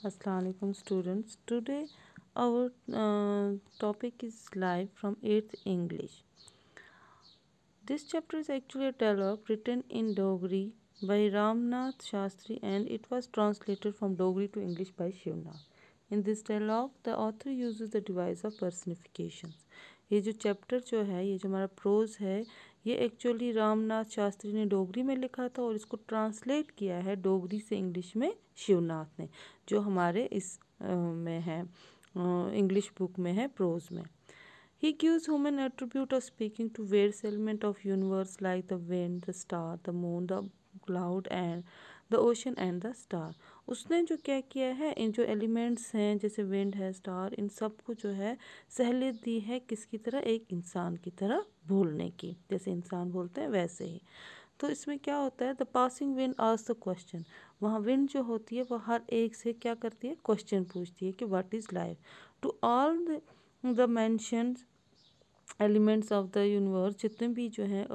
Assalamu alaikum students. Today our topic is live from 8th English. This chapter is actually a dialogue written in Dogri by Ramnath Shastri and it was translated from Dogri to English by Shivnath. In this dialogue, the author uses the device of personifications. ये जो chapter जो है, ये जो हमारा pros है, ये actually Ramnath Shastri ने डोगरी में लिखा था और इसको ट्रांसलेट किया है डोगरी से इंग्लिश में शिवनाथ ने, जो हमारे इस में है इंग्लिश बुक में है प्रोज में. He gives human attribute of speaking to various element of universe like the wind, the star, the moon, the cloud and the ocean and the star. उसने जो क्या किया है, इन जो एलिमेंट्स हैं जैसे विंड है, स्टार, इन सब को जो है सहलियत दी है किसकी तरह, एक इंसान की तरह बोलने की, जैसे इंसान बोलते हैं वैसे ही. तो इसमें क्या होता है, the passing wind asks the question. वहाँ विंड जो होती है वो हर एक से क्या करती है, क्वेश्चन पूछती है कि what is life. To all the mentioned elements of the universe, जितने भी जो हैं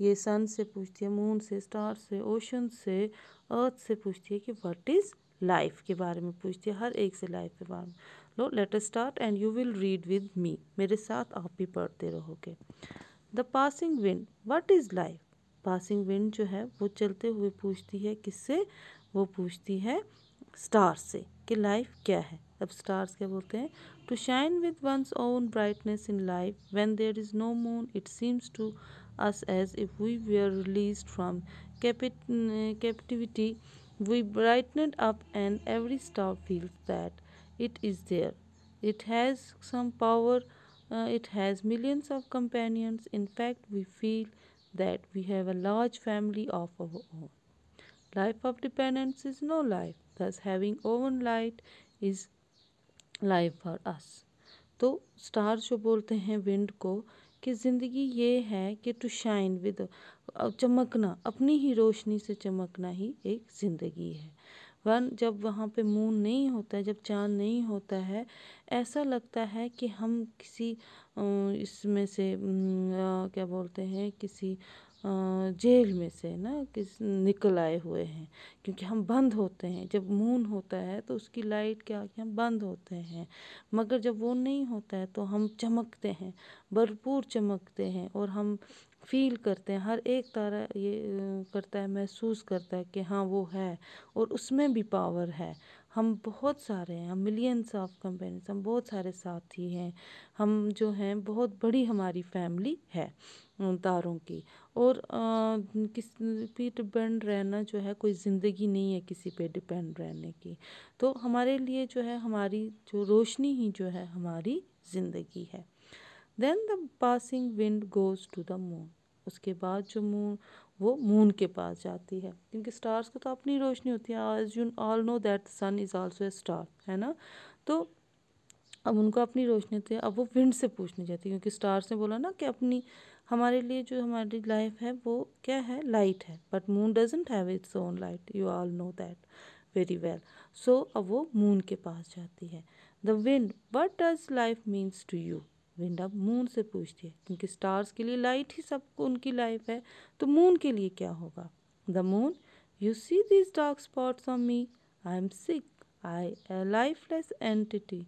ये सन से पूछती है, मून से, स्टार से, ओशन से, अर्थ से पूछती है कि व्हाट इज़ लाइफ के बारे में पूछती है, हर एक से लाइफ के बारे में. लो let us start and you will read with me. मेरे साथ आप भी पढ़ते रहोगे. The passing wind, what is life. Passing wind जो है वो चलते हुए पूछती है किससे, वो पूछती है स्टार से कि लाइफ क्या है. अब स्टार्स क्या बोलते हैं, to shine with one's own brightness in life when there is no moon it seems to us as if we were released from captivity. We brightened up and every star feels that it is there. It has some power. It has millions of companions. In fact, we feel that we have a large family of our own. Life of dependence is no life. Thus, having own light is life for us. तो star जो बोलते हैं wind को कि ज़िंदगी ये है कि टू शाइन विद, चमकना, अपनी ही रोशनी से चमकना ही एक ज़िंदगी है. वन, जब वहाँ पे मून नहीं होता है, जब चाँद नहीं होता है, ऐसा लगता है कि हम किसी इसमें से क्या बोलते हैं, किसी जेल में से ना किस निकल आए हुए हैं, क्योंकि हम बंद होते हैं. जब मून होता है तो उसकी लाइट क्या कि हम बंद होते हैं, मगर जब वो नहीं होता है तो हम चमकते हैं, भरपूर चमकते हैं और हम फील करते हैं, हर एक तारा ये करता है, महसूस करता है कि हाँ वो है और उसमें भी पावर है. हम बहुत सारे हैं, हम मिलियंस ऑफ कंपेनियंस, हम बहुत सारे साथी हैं, हम जो हैं बहुत बड़ी हमारी फैमिली है तारों की. और किस पे डिपेंड रहना जो है कोई ज़िंदगी नहीं है किसी पे डिपेंड रहने की. तो हमारे लिए जो है हमारी जो रोशनी ही जो है हमारी ज़िंदगी है. Then the passing wind goes to the moon. उसके बाद जो मून, वो मून के पास जाती है, क्योंकि स्टार्स को तो अपनी रोशनी होती है. As you all know that sun is also a star, है ना. तो अब उनको अपनी रोशनी होती है. अब वो विंड से पूछने जाती है, क्योंकि स्टार्स ने बोला ना कि अपनी, हमारे लिए जो हमारी लाइफ है वो क्या है, लाइट है. But moon doesn't have its own light, you all know that very well. So अब वो मून के पास जाती है. The wind, what does life means to you. Wind अब मून से पूछती है, क्योंकि स्टार्स के लिए लाइट ही सब उनकी लाइफ है, तो मून के लिए क्या होगा. The moon, you see this dark spots on me, I am sick, I a lifeless entity.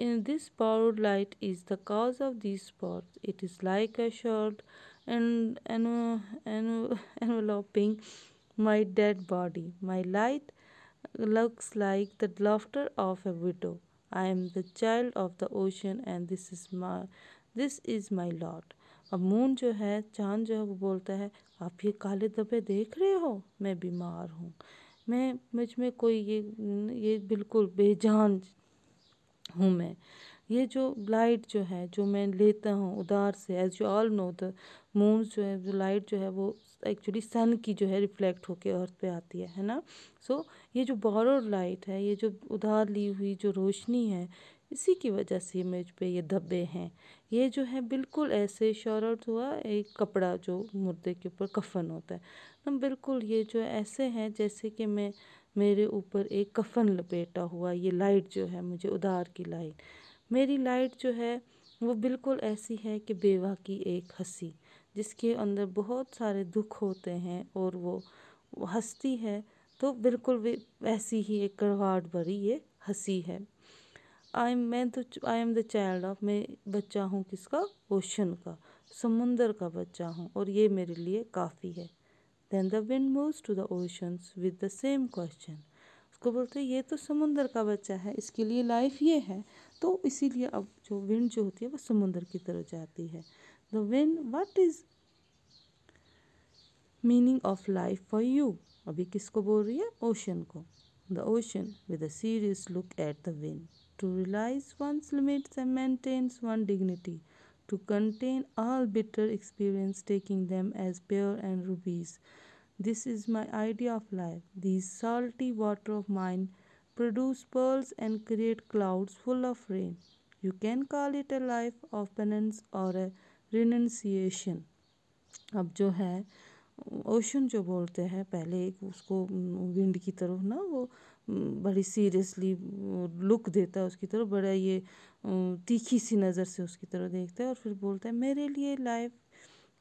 In this borrowed light is the cause of these spots. It is like a shirt and enveloping my dead body. My light looks like the laughter of a widow. I am the child of the ocean and this is my lot. अब moon जो है, चांद जो है वो बोलता है, आप ये काले धब्बे देख रहे हो, मैं बीमार हूँ, मैं मुझ में कोई ये बिल्कुल बेजान हूँ मैं. ये जो लाइट जो है जो मैं लेता हूँ उधार से, as you all know the moon जो है, जो लाइट जो है वो एक्चुअली सन की जो है रिफ्लेक्ट होके अर्थ पे आती है ना. सो ये जो बोरोड लाइट है, ये जो उधार ली हुई जो रोशनी है, इसी की वजह से मुझ पे ये धब्बे हैं. ये जो है बिल्कुल ऐसे शॉर्ट हुआ एक कपड़ा जो मुर्दे के ऊपर कफन होता है ना, बिल्कुल ये जो ऐसे हैं जैसे कि मैं, मेरे ऊपर एक कफन लपेटा हुआ. ये लाइट जो है मुझे उधार की लाइट, मेरी लाइट जो है वो बिल्कुल ऐसी है कि बेवा की एक हंसी, जिसके अंदर बहुत सारे दुख होते हैं और वो हंसती है तो बिल्कुल वैसी ही एक कड़वाहट भरी ये हंसी है। I am the child of, मैं बच्चा हूँ किसका? ओशन का, समुंदर का बच्चा हूँ, और ये मेरे लिए काफ़ी है। Then the wind moves to the oceans with the same question. उसको बोलते हैं ये तो समुंदर का बच्चा है, इसके लिए लाइफ ये है, तो इसीलिए अब जो विंड जो होती है वो समुंदर की तरफ जाती है। The wind, what is meaning of life for you? अभी किसको बोल रही है? ओशन को। The ocean with a serious look at the wind, to realise one's limits and maintains one dignity, to contain all bitter experience, taking them as pure and rubies. This is my idea of life. These salty water of mine produce pearls and create clouds full of rain. You can call it a life of penance or a renunciation. अब जो है ocean जो बोलते हैं, पहले एक उसको wind की तरफ ना वो बड़ी सीरियसली लुक देता है उसकी तरफ, बड़ा ये तीखी सी नज़र से उसकी तरफ देखता है, और फिर बोलता है मेरे लिए लाइफ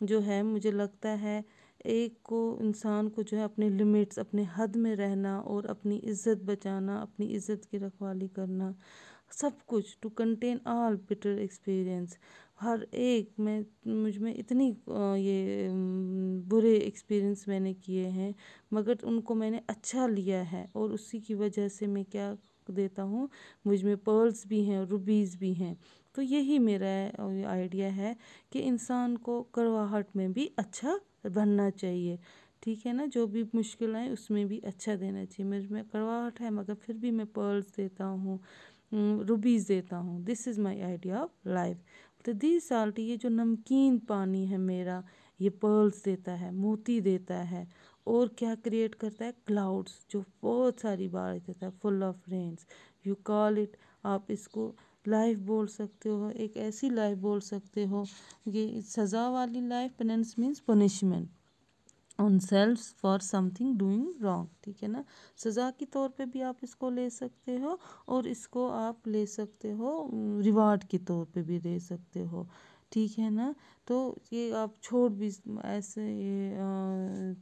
जो है, मुझे लगता है एक को इंसान को जो है अपने लिमिट्स, अपने हद में रहना और अपनी इज़्ज़त बचाना, अपनी इज़्ज़त की रखवाली करना, सब कुछ, to contain all bitter experience, हर एक में मुझ में इतनी ये बुरे एक्सपीरियंस मैंने किए हैं, मगर उनको मैंने अच्छा लिया है, और उसी की वजह से मैं क्या देता हूँ, मुझ में पर्ल्स भी हैं और रुबीज़ भी हैं। तो यही मेरा आइडिया है कि इंसान को कड़वाहट में भी अच्छा बनना चाहिए, ठीक है ना, जो भी मुश्किल आए उसमें भी अच्छा देना चाहिए। मुझ में कड़वाहट है मगर फिर भी मैं पर्ल्स देता हूँ, रुबीज़ देता हूँ। This is my idea of life. तो दी साल्टी, ये जो नमकीन पानी है मेरा, ये पर्ल्स देता है, मोती देता है, और क्या क्रिएट करता है? क्लाउड्स, जो बहुत सारी बारिश देता है, full of rains. You call it, आप इसको लाइफ बोल सकते हो, एक ऐसी लाइफ बोल सकते हो, ये सज़ा वाली life, penance means punishment on self for something doing wrong, ठीक है ना। सज़ा के तौर पे भी आप इसको ले सकते हो, और इसको आप ले सकते हो रिवार्ड के तौर पे भी ले सकते हो, ठीक है ना। तो ये आप छोड़ भी ऐसे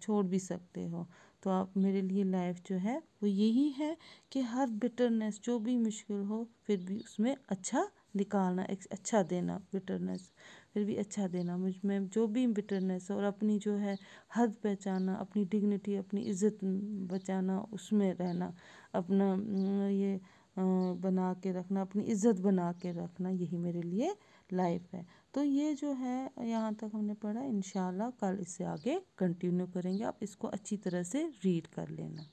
छोड़ भी सकते हो। तो आप, मेरे लिए लाइफ जो है वो यही है कि हर बिटरनेस जो भी मुश्किल हो फिर भी उसमें अच्छा निकालना, एक अच्छा देना, बिटरनेस फिर भी अच्छा देना, मुझ में जो भी बिटरनेस है, और अपनी जो है हद पहचाना, अपनी डिग्निटी, अपनी इज़्ज़त बचाना, उसमें रहना, अपना ये बना के रखना, अपनी इज़्ज़त बना के रखना, यही मेरे लिए लाइफ है। तो ये जो है यहाँ तक हमने पढ़ा, इंशाल्लाह कल इससे आगे कंटिन्यू करेंगे। आप इसको अच्छी तरह से रीड कर लेना।